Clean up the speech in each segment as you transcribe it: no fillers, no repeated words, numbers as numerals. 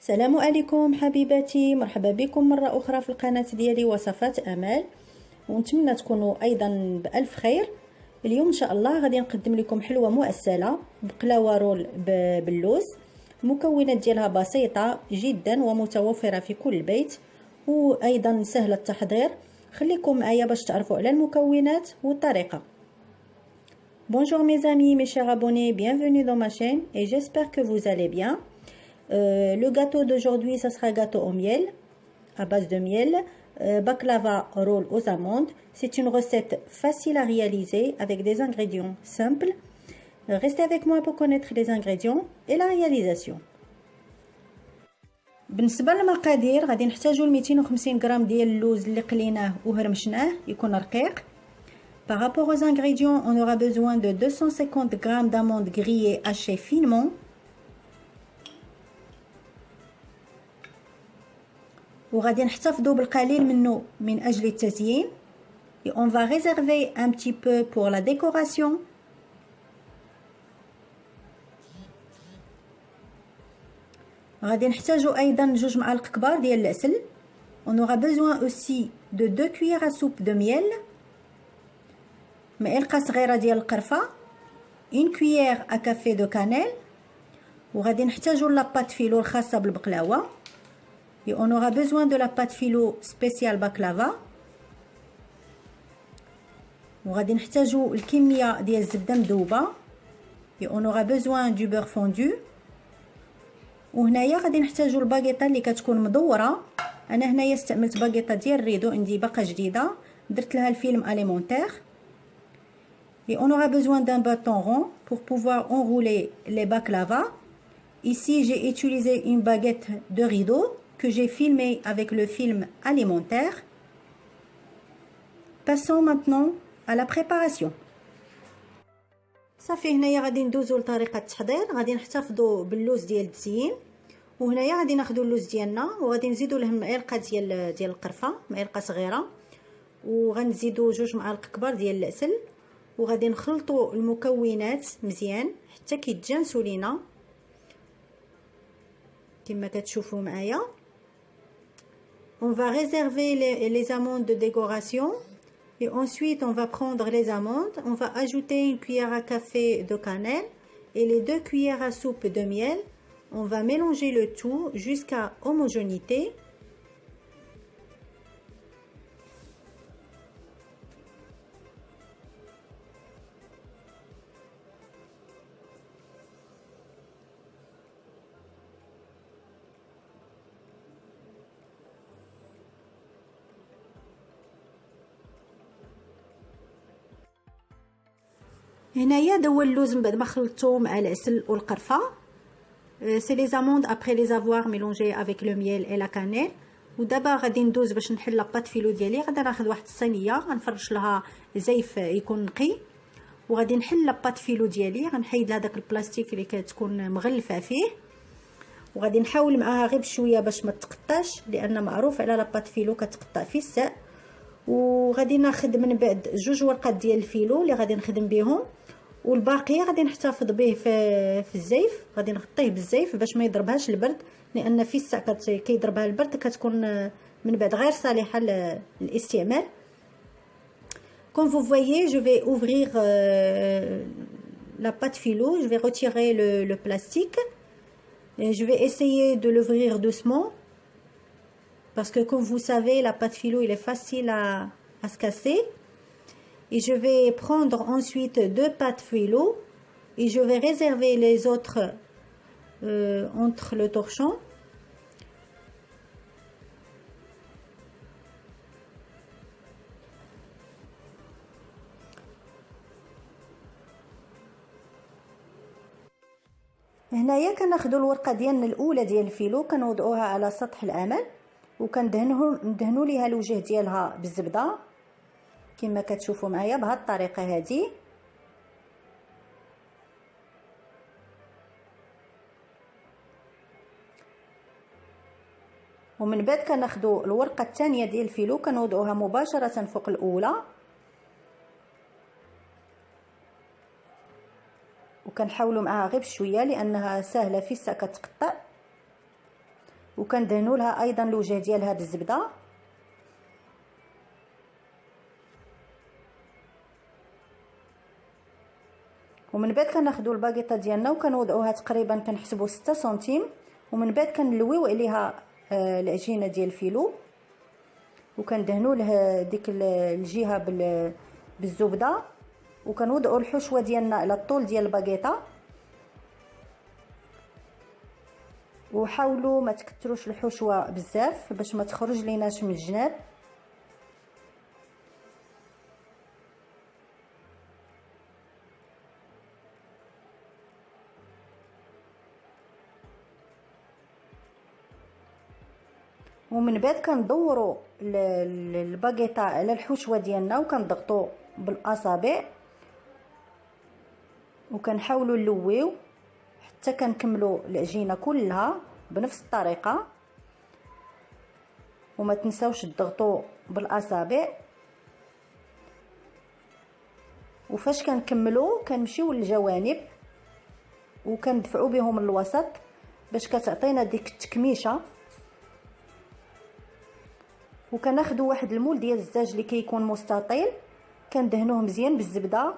السلام عليكم حبيباتي، مرحبا بكم مرة أخرى في القناة ديالي وصفات أمال، ونتمنى تكونوا أيضا بألف خير. اليوم إن شاء الله غادي نقدم لكم حلوة مؤسلة بقلاوة رول باللوز. المكونات ديالها بسيطة جدا ومتوفرة في كل بيت، وأيضا سهلة التحضير. خليكم معايا باش تعرفوا على المكونات والطريقة. Bonjour mes amis, mes chers abonnés, bienvenue dans ma chaîne et j'espère que vous allez bien. Le gâteau d'aujourd'hui, ça sera gâteau au miel, à base de miel, baklava roll aux amandes. C'est une recette facile à réaliser avec des ingrédients simples. Restez avec moi pour connaître les ingrédients et la réalisation. بالنسبه للمقادير غادي نحتاجو 250 غرام ديال اللوز اللي قليناه وهرمشناه يكون رقيق. Par rapport aux ingrédients, on aura besoin de 250 g d'amandes grillées hachées finement, وغادي نحتفظوا بالقليل منه من أجل التزيين. Et on va réserver un petit peu pour la décoration. غادي نحتاجوا أيضا 2 معالق كبار ديال العسل. On aura besoin aussi de 2 cuillères à soupe de miel, معلقة صغيرة ديال القرفة, une cuillère à café de cannelle. وغادي نحتاجوا لاباط فيلو الخاصة بالبقلاوة. Et on aura besoin de la pâte filo spéciale baklava. وغادي نحتاجوا الكمية ديال الزبدة مذوبة. Et on aura besoin du beurre fondu. وهنايا غادي نحتاجوا الباقيطه اللي كتكون مدوره. انا هنايا استعملت باقيطه ديال الريدو عندي باقا جديده، درت لها الفيلم اليمونتير. Et on aura besoin d'un bâton rond pour pouvoir enrouler les baklava. Ici j'ai utilisé une baguette de rideau que j'ai filmé avec le film alimentaire. Passons maintenant à la préparation. صافي هنايا غادي ندوزو لطريقه التحضير. غادي نحتفظوا باللوز ديال التزيين، وهنايا غادي ناخذوا اللوز ديالنا وغادي نزيدوا له معلقه ديال القرفه، معلقه صغيره، وغنزيدوا 2 معالق كبار ديال العسل، وغادي نخلطوا المكونات مزيان حتى كيتجانسوا لينا كما كتشوفوا معايا. On va réserver les amandes de décoration. Et ensuite, on va prendre les amandes, on va ajouter une cuillère à café de cannelle et les 2 cuillères à soupe de miel. On va mélanger le tout jusqu'à homogénéité. هنايا دوا اللوز من بعد ما خلطته مع العسل والقرفه. سي لي زاموند ابري لي افوار ميلونجي افيك لو ميل اي لا كانيل. ودابا غادي ندوز باش نحل لاباط فيلو ديالي. غادي ناخذ واحد الصينيه غنفرش لها زيف يكون نقي، وغادي نحل لاباط فيلو ديالي. غنحيد لها داك البلاستيك اللي كتكون مغلفه فيه، وغادي نحاول معاها غير بشويه باش ما تقطعش، لان معروف على لاباط فيلو كتقطع في الساء. وغادي ناخذ من بعد 2 ورقات ديال الفيلو اللي غادي نخدم بهم، والباقي غادي نحتفظ به في الزيف. غادي نغطيه بالزيف باش ما يضربهاش البرد، لان في الساعه كيضربها البرد كتكون من بعد غير صالحه للاستعمال. Comme vous voyez, je vais ouvrir la pâte philo, je vais retirer le plastique et je vais essayer de l'ouvrir doucement parce que comme vous savez, la pâte philo il est facile à se casser. Et je vais prendre ensuite 2 pâtes philo et je vais réserver les autres entre le torchon. هنايا كناخذوا الورقه ديالنا الاولى ديال الفيلو كنوضعوها على سطح العمل وكندهنوا ليها الوجه ديالها بالزبده كما كتشوفوا معايا بهذه الطريقه هذه. ومن بعد كناخذوا الورقه الثانيه ديال الفيلو كنوضعوها مباشره فوق الاولى وكنحاولوا معاها غير بشويه لانها سهله في الساعه كتقطع. وكندهنوا لها ايضا الوجه ديالها بالزبده. ومن بعد كناخذوا الباغيطه ديالنا وكنوضعوها تقريبا كنحسبوا 6 سنتيم، ومن بعد كنلويو عليها العجينه ديال الفيلو وكندهنوا له ديك الجهه بالزبده، وكنوضعوا الحشوه ديالنا على الطول ديال الباغيطه. وحاولوا ما تكثروش الحشوه بزاف باش ما تخرج ليناش من الجناب. ومن بعد كندوروا الباغيطه على الحشوه ديالنا وكنضغطوا بالاصابع وكنحاولوا نلويو حتى كنكملوا العجينه كلها بنفس الطريقه. وما تنساوش تضغطوا بالاصابع. وفاش كنكملوا كنمشيو للجوانب وكندفعوا بهم الوسط باش كتعطينا ديك التكميشه. وكناخذوا واحد المول ديال الزاج اللي كيكون مستطيل كندهنوه مزيان بالزبده،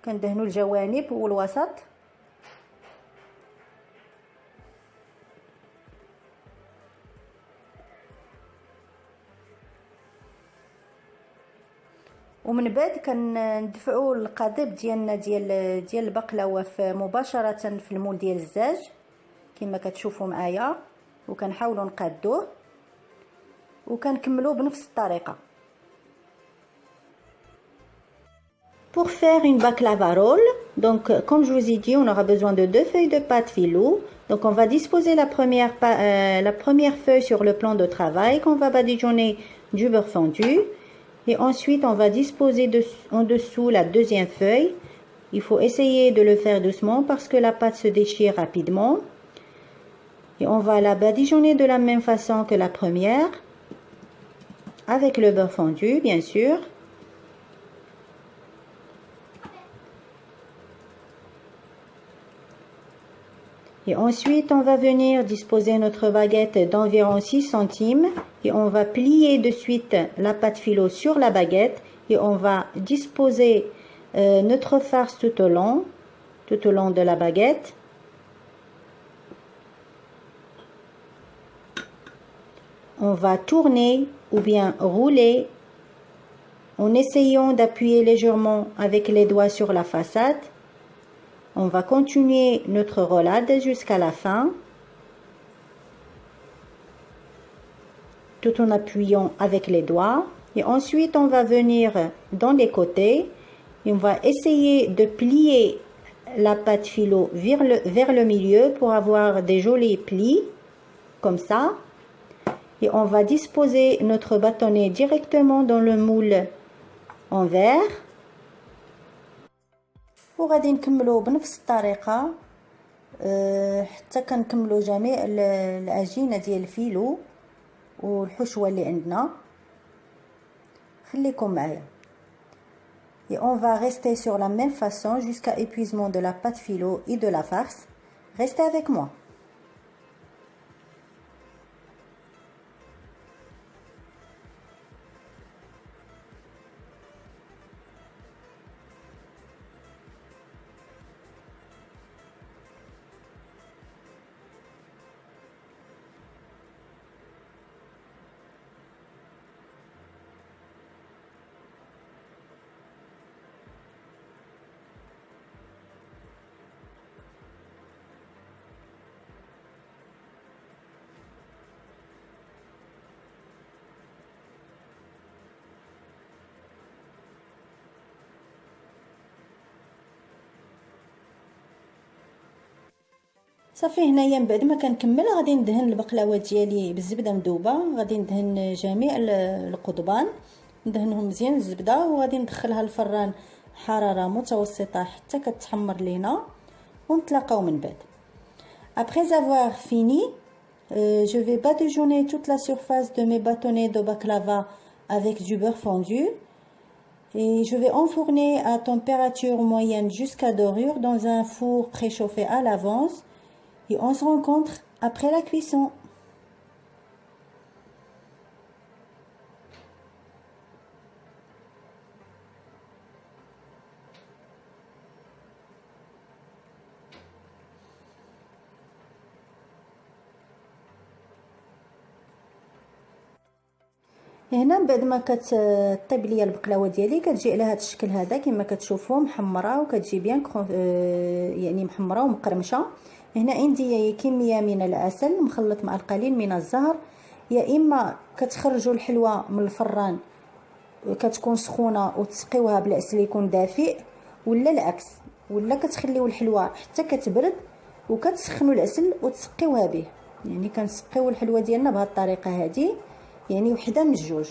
كندهنوا الجوانب والوسط. ومن بعد كندفعوا القضيب ديالنا ديال البقلاوه مباشره في المول ديال الزاج كما كتشوفوا معايا، وكنحاولوا نقادوه وكنكملوا بنفس الطريقه. Pour faire une baklava roll, donc comme je vous ai dit, on aura besoin de 2 feuilles de pâte filou. Donc on va disposer la première feuille sur le plan de travail qu'on va badigeonner du beurre fondu. Et ensuite on va disposer en dessous la deuxième feuille. Il faut essayer de le faire doucement parce que la pâte se déchire rapidement. Et on va la badigeonner de la même façon que la première, avec le beurre fondu bien sûr. Et ensuite on va venir disposer notre baguette d'environ 6 centimes et on va plier de suite la pâte filo sur la baguette et on va disposer notre farce tout au long de la baguette. On va tourner ou bien rouler en essayant d'appuyer légèrement avec les doigts sur la façade. On va continuer notre roulade jusqu'à la fin, tout en appuyant avec les doigts. Et ensuite, on va venir dans les côtés et on va essayer de plier la pâte filo vers le milieu pour avoir des jolis plis, comme ça. Et on va disposer notre bâtonnet directement dans le moule en verre. وغادي نكملوا بنفس الطريقه حتى كنكملوا جميع العجينه ديال الفيلو والحشوه اللي عندنا. خليكم معايا. Et on va rester sur la même façon jusqu'à épuisement de la pâte filo et de la farce. Restez avec moi. صافي هنايا من بعد ما كنكمل غادي ندهن البقلاوه ديالي بالزبده مذوبه. غادي ندهن جميع القضبان، ندهنهم مزيان الزبده، وغادي ندخلها الفران حراره متوسطه حتى كتحمر لينا ونتلاقاو من بعد. Après avoir fini, je vais badigeonner toute la surface de mes bâtonnets de baklava avec du beurre fondu et je vais enfourner à température moyenne jusqu'à dorure dans un four préchauffé à l'avance et on se rencontre après la cuisson. هنا من بعد ما كتطيب ليا البقلاوه ديالي كتجي على هذا الشكل هذا كما كتشوفوا محمره وكتجي بيان يعني محمره ومقرمشه. هنا عندي كميه من العسل مخلط مع القليل من الزهر. يا اما كتخرجوا الحلوه من الفران كتكون سخونه وتسقيوها بالعسل يكون دافئ، ولا العكس، ولا كتخليو الحلوه حتى كتبرد وكتسخنوا العسل وتسقيوها به. يعني كنسقيو الحلوه ديالنا بهذه الطريقه هذه، يعني وحده من الجوج.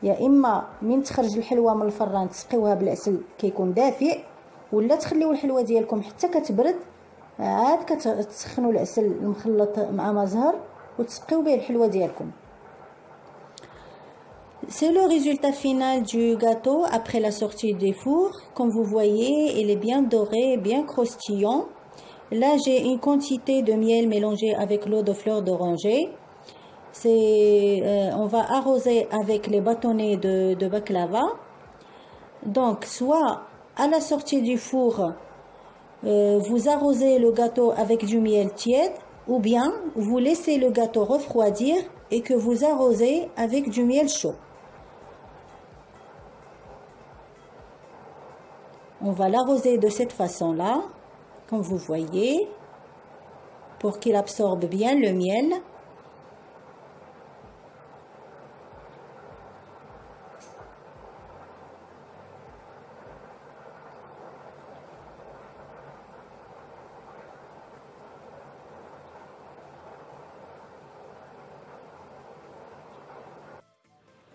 يا اما من تخرج الحلوه من الفران تسقيوها بالعسل كيكون دافئ، ولا تخليو الحلوه ديالكم حتى كتبرد عاد كتسخنوا العسل المخلط مع ما زهر وتسقيو به الحلوه ديالكم. C'est le résultat final du gâteau après la sortie des fours. Comme vous voyez, il est bien doré, bien croustillant. Là, j'ai une quantité de miel mélangé avec l'eau de fleur d'oranger. On va arroser avec les bâtonnets de baklava. Donc, soit à la sortie du four, vous arrosez le gâteau avec du miel tiède, ou bien vous laissez le gâteau refroidir et que vous arrosez avec du miel chaud. On va l'arroser de cette façon-là, comme vous voyez, pour qu'il absorbe bien le miel.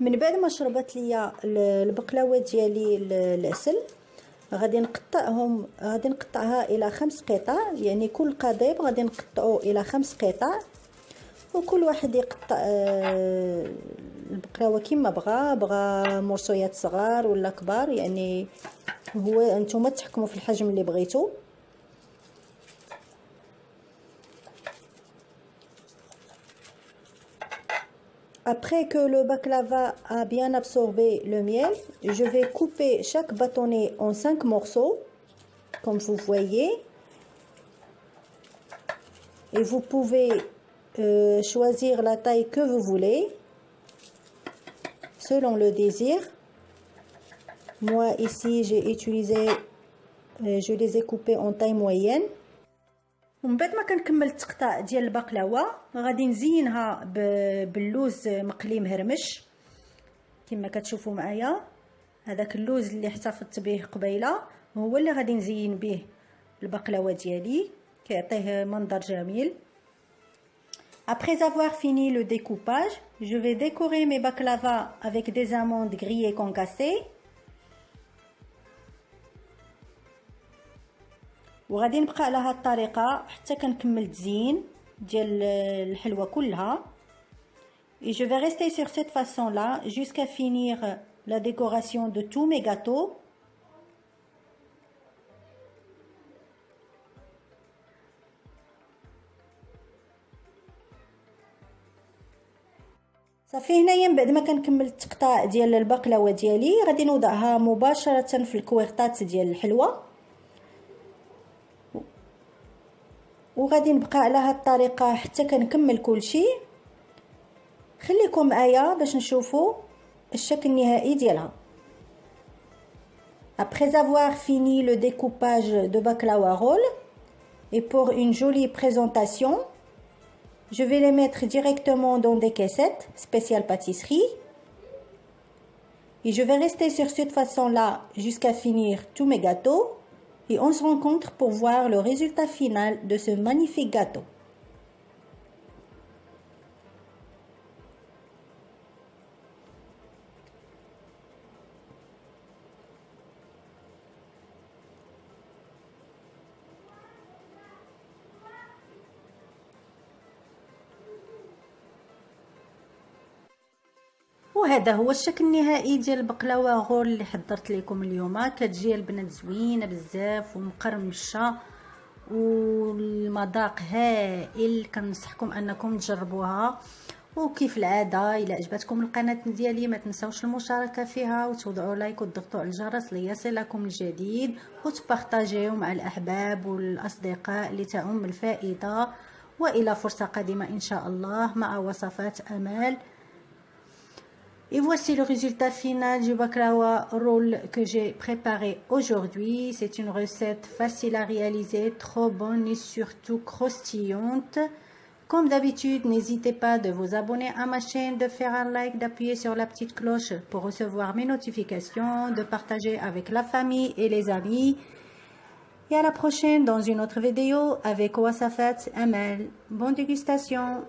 من بعد ما شربت ليا البقلاوه ديالي العسل غادي نقطعها الى 5 قطع. يعني كل قضيب غادي نقطعو الى 5 قطع، وكل واحد يقطع البقلاوه كما بغى مرصويات صغار ولا كبار، يعني هو نتوما تحكموا في الحجم اللي بغيتو. Après que le baklava a bien absorbé le miel, je vais couper chaque bâtonnet en 5 morceaux, comme vous voyez. Et vous pouvez choisir la taille que vous voulez, selon le désir. Moi ici j'ai utilisé, je les ai coupés en taille moyenne. ومن بعد ما كنكمل التقطاع ديال البقلاوه غادي نزينها باللوز مقلي مهرمش كما كتشوفوا معايا. هذاك اللوز اللي احتفظت به قبيله هو اللي غادي نزين به البقلاوه ديالي، كيعطيه منظر جميل. Après avoir fini le découpage, je vais décorer mes baklava avec des amandes grillées concassées. وغادي نبقى على هذه الطريقه حتى كنكمل التزيين ديال الحلوه كلها. Et je vais rester sur cette façon là jusqu'à finir la décoration de tous mes gâteaux. صافي هنايا من بعد ما كنكمل التقطاع ديال البقلاوه ديالي غادي نوضعها مباشره في الكويغطات ديال الحلوه، وغادي نبقى على هاد الطريقه حتى كنكمل كلشي. خليكم معايا باش نشوفوا الشكل النهائي ديالها. Après avoir fini le découpage de baklawa roll et pour une jolie présentation, je vais les mettre directement dans des caissettes spéciales pâtisserie. Et je vais rester sur cette façon-là jusqu'à finir tous mes gâteaux. Et on se rencontre pour voir le résultat final de ce magnifique gâteau. وهذا هو الشكل النهائي ديال البقلاوه غور اللي حضرت لكم اليوم. كتجي البنات زوينه بزاف ومقرمشه والمذاق هائل. كنصحكم انكم تجربوها. وكيف العاده الى عجبتكم القناه ديالي ما تنساوش المشاركه فيها وتوضعوا لايك وتضغطوا على الجرس ليصلكم الجديد وتبارطاجيو مع الاحباب والاصدقاء لتعم الفائده. والى فرصه قادمه ان شاء الله مع وصفات امال. Et voici le résultat final du baklawa roll que j'ai préparé aujourd'hui. C'est une recette facile à réaliser, trop bonne et surtout croustillante. Comme d'habitude, n'hésitez pas de vous abonner à ma chaîne, de faire un like, d'appuyer sur la petite cloche pour recevoir mes notifications, de partager avec la famille et les amis. Et à la prochaine dans une autre vidéo avec Wassafat Amel. Bonne dégustation!